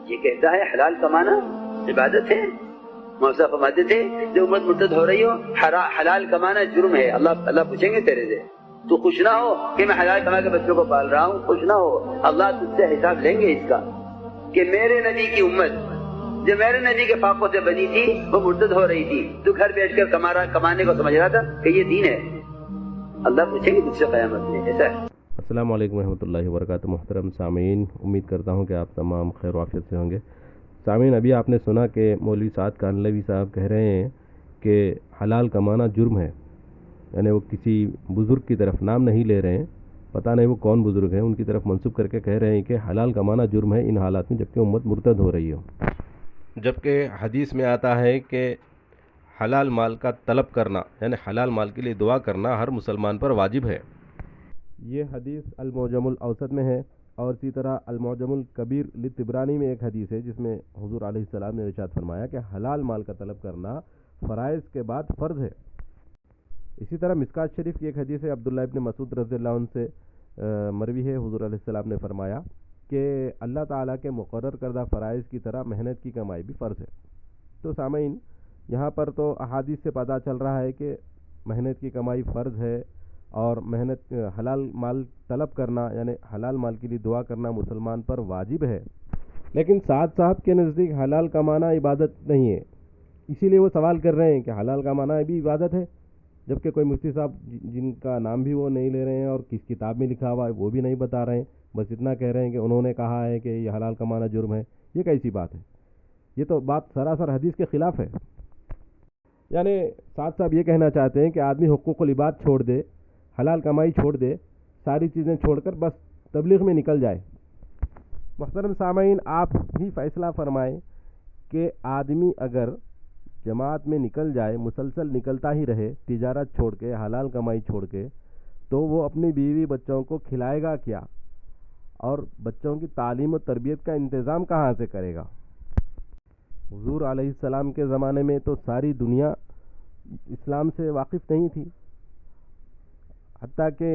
یہ کہتا ہے حلال کمانا عبادت ہے. موسیٰ فرماتے تھے جو امت مرتد ہو رہی ہو حلال کمانا جرم ہے. اللہ پوچھیں گے تیرے سے تو خوش نہ ہو کہ میں حلال کما کے بچوں کو پال رہا ہوں. خوش نہ ہو, اللہ تجھ سے حساب لیں گے اس کا کہ میرے نبی کی امت جو میرے نبی کے فاقوں سے بنی تھی وہ مرتد ہو رہی تھی, تو گھر بیٹھ کر کمانے کو سمجھ رہا تھا کہ یہ دین ہے. اللہ پوچھیں گے تجھ سے قیامت میں. ایسا ہے. السلام علیکم ورحمۃ اللہ وبرکاتہ. محترم سامعین, امید کرتا ہوں کہ آپ تمام خیر و عافیت سے ہوں گے. سامعین, ابھی آپ نے سنا کہ مولوی سعد کانلوی صاحب کہہ رہے ہیں کہ حلال کمانا جرم ہے. یعنی وہ کسی بزرگ کی طرف نام نہیں لے رہے ہیں, پتہ نہیں وہ کون بزرگ ہیں, ان کی طرف منسوب کر کے کہہ رہے ہیں کہ حلال کمانا جرم ہے ان حالات میں جبکہ امت مرتد ہو رہی ہو. جبکہ حدیث میں آتا ہے کہ حلال مال کا طلب کرنا یعنی حلال مال کے لیے دعا کرنا ہر مسلمان پر واجب ہے. یہ حدیث المعجم الاوسط میں ہے, اور اسی طرح المعجم الکبیر لطبرانی میں ایک حدیث ہے جس میں حضور علیہ السلام نے ارشاد فرمایا کہ حلال مال کا طلب کرنا فرائض کے بعد فرض ہے. اسی طرح مشکات شریف کی ایک حدیث ہے, عبداللہ ابن مسعود رضی اللہ عنہ سے مروی ہے, حضور علیہ السلام نے فرمایا کہ اللہ تعالیٰ کے مقرر کردہ فرائض کی طرح محنت کی کمائی بھی فرض ہے. تو سامعین, یہاں پر تو احادیث سے پتہ چل رہا ہے کہ محنت کی کمائی فرض ہے, اور محنت حلال مال طلب کرنا یعنی حلال مال کے لیے دعا کرنا مسلمان پر واجب ہے. لیکن سعد صاحب کے نزدیک حلال کمانا عبادت نہیں ہے, اسی لیے وہ سوال کر رہے ہیں کہ حلال کمانا بھی عبادت ہے, جبکہ کوئی مفتی صاحب جن کا نام بھی وہ نہیں لے رہے ہیں اور کس کتاب میں لکھا ہوا ہے وہ بھی نہیں بتا رہے ہیں, بس اتنا کہہ رہے ہیں کہ انہوں نے کہا ہے کہ یہ حلال کمانا جرم ہے. یہ کیسی بات ہے؟ یہ تو بات سراسر حدیث کے خلاف ہے. یعنی سعد صاحب یہ کہنا چاہتے ہیں کہ آدمی حقوق العباد چھوڑ دے, حلال کمائی چھوڑ دے, ساری چیزیں چھوڑ کر بس تبلیغ میں نکل جائے. محترم سامعین, آپ ہی فیصلہ فرمائیں کہ آدمی اگر جماعت میں نکل جائے, مسلسل نکلتا ہی رہے, تجارت چھوڑ کے, حلال کمائی چھوڑ کے, تو وہ اپنی بیوی بچوں کو کھلائے گا کیا, اور بچوں کی تعلیم و تربیت کا انتظام کہاں سے کرے گا؟ حضور علیہ السلام کے زمانے میں تو ساری دنیا اسلام سے واقف نہیں تھی, حتیٰ کہ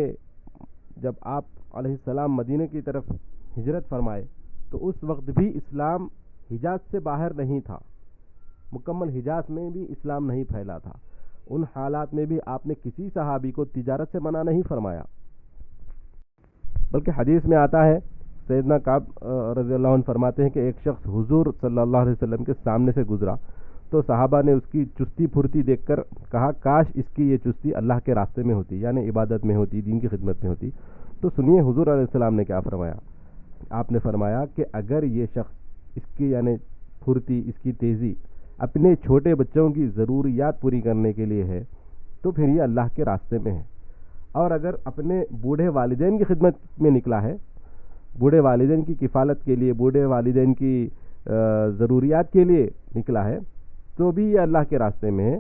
جب آپ علیہ السلام مدینہ کی طرف ہجرت فرمائے تو اس وقت بھی اسلام حجاز سے باہر نہیں تھا, مکمل حجاز میں بھی اسلام نہیں پھیلا تھا. ان حالات میں بھی آپ نے کسی صحابی کو تجارت سے منع نہیں فرمایا, بلکہ حدیث میں آتا ہے, سیدنا کعب رضی اللہ عنہ فرماتے ہیں کہ ایک شخص حضور صلی اللہ علیہ وسلم کے سامنے سے گزرا تو صحابہ نے اس کی چستی پھرتی دیکھ کر کہا کاش اس کی یہ چستی اللہ کے راستے میں ہوتی, یعنی عبادت میں ہوتی, دین کی خدمت میں ہوتی. تو سنیے حضور علیہ السلام نے کیا فرمایا. آپ نے فرمایا کہ اگر یہ شخص اس کی یعنی پھرتی, اس کی تیزی اپنے چھوٹے بچوں کی ضروریات پوری کرنے کے لیے ہے تو پھر یہ اللہ کے راستے میں ہے, اور اگر اپنے بوڑھے والدین کی خدمت میں نکلا ہے, بوڑھے والدین کی کفالت کے لیے, بوڑھے والدین کی ضروریات کے لیے نکلا ہے تو بھی یہ اللہ کے راستے میں ہے.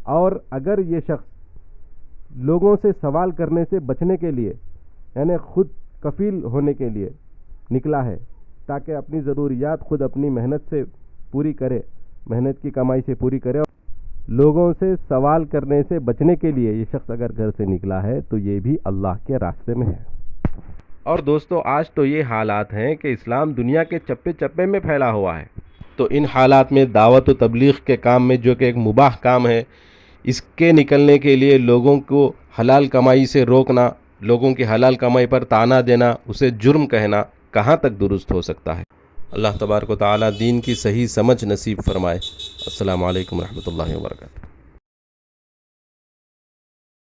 اور اگر یہ شخص لوگوں سے سوال کرنے سے بچنے کے لیے یعنی خود کفیل ہونے کے لیے نکلا ہے تاکہ اپنی ضروریات خود اپنی محنت سے پوری کرے, محنت کی کمائی سے پوری کرے, لوگوں سے سوال کرنے سے بچنے کے لیے یہ شخص اگر گھر سے نکلا ہے تو یہ بھی اللہ کے راستے میں ہے. اور دوستو, آج تو یہ حالات ہیں کہ اسلام دنیا کے چپے چپے میں پھیلا ہوا ہے, تو ان حالات میں دعوت و تبلیغ کے کام میں جو کہ ایک مباح کام ہے, اس کے نکلنے کے لیے لوگوں کو حلال کمائی سے روکنا, لوگوں کی حلال کمائی پر طعنہ دینا, اسے جرم کہنا کہاں تک درست ہو سکتا ہے؟ اللہ تبارک و تعالی دین کی صحیح سمجھ نصیب فرمائے. السلام علیکم ورحمۃ اللہ وبرکاتہ.